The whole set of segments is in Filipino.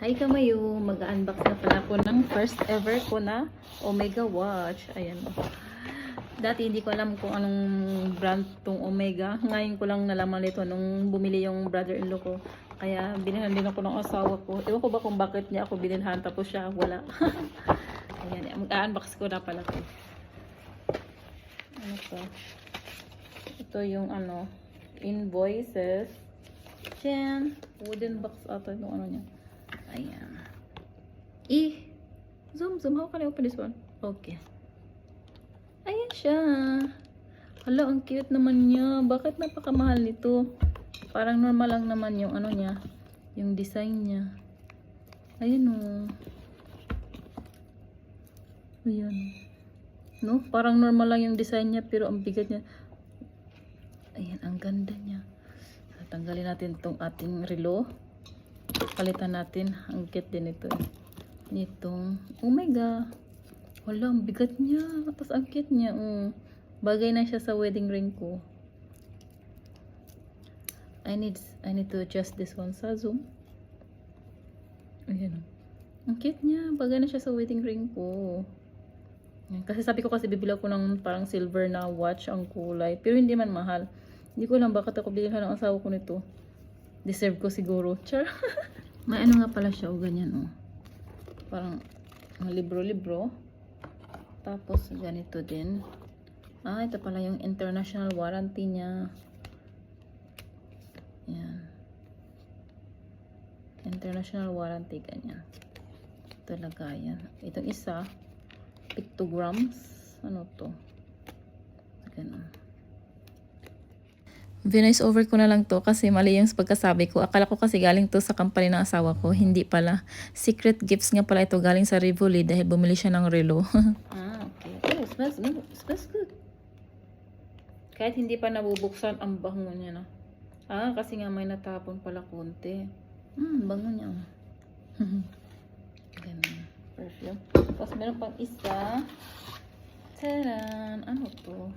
Hi Kamayo, mag-unbox na pala ako ng first ever ko na Omega watch. Ayan. Dati hindi ko alam kung anong brand tong Omega. Ngayon ko lang nalaman ito nung bumili yung brother-in-law ko. Kaya binilhan din ako ng asawa ko. Ewan ko ba kung bakit niya ako binilhan tapos siya wala. Ayan, mag-unbox ko na pala ito. Ano to? Ito yung ano, invoices. Diyan, wooden box ata yung ano niya. Ayan. Zoom. How can I open this one? Okay. Ayan siya. Hala, ang cute naman niya. Bakit napakamahal nito? Parang normal lang naman yung ano niya. Yung design niya. Ayan o. Ayan. No? Parang normal lang yung design niya pero ang bigat niya. Ayan, ang ganda niya. Tanggalin natin itong ating relo. Palitan natin. Ang cute din ito. Nitong Omega. Wala, ang bigat niya. Tapos ang cute niya. Bagay na siya sa wedding ring ko. I need to adjust this one sa zoom. Ayan. Ang cute niya. Bagay na siya sa wedding ring ko. Ayan. Kasi sabi ko kasi bibili ako ng parang silver na watch ang kulay. Pero hindi man mahal. Hindi ko lang bakit ako bilhan ng asawa ko nito. Deserve ko siguro. Char. May ano nga pala siya o ganyan o. Parang libro-libro. Tapos ganito din. Ito pala yung international warranty niya. Yan. International warranty ganyan. Ito lagayan. Itong isa, pictograms. Ano to? Ganun. Vinice over ko na lang to kasi mali yung pagkasabi ko. Akala ko kasi galing to sa company ng asawa ko. Hindi pala. Secret gifts nga pala ito galing sa Rivoli dahil bumili siya ng relo. Okay. Oh, smells good. Smells good. Kahit hindi pa nabubuksan, ang bango niya na. Kasi nga may natapon pala konti. Bango niya. Ganun. Perfume. Tapos meron pang isa. Taran! Ano to?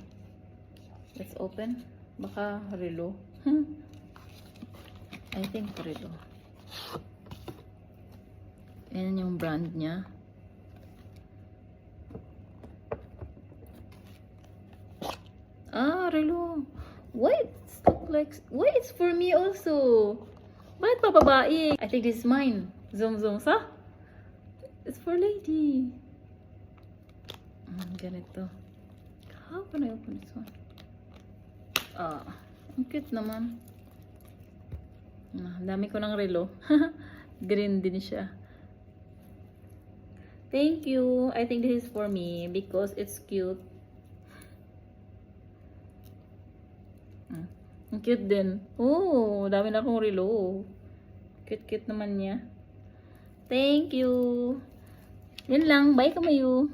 Let's open. Baka relo. I think relo. Ayan yung brand niya. Relo. Wait, it's for me also. Bakit pa babae? I think this is mine. Zoom sa? It's for lady. Ganito. How can I open this one? Ang cute naman. Dami ko ng relo. Green din siya. Thank you. I think this is for me because it's cute. Ang cute din. Dami na akong relo. Cute naman niya. Thank you. Yun lang. Bye Kamayo.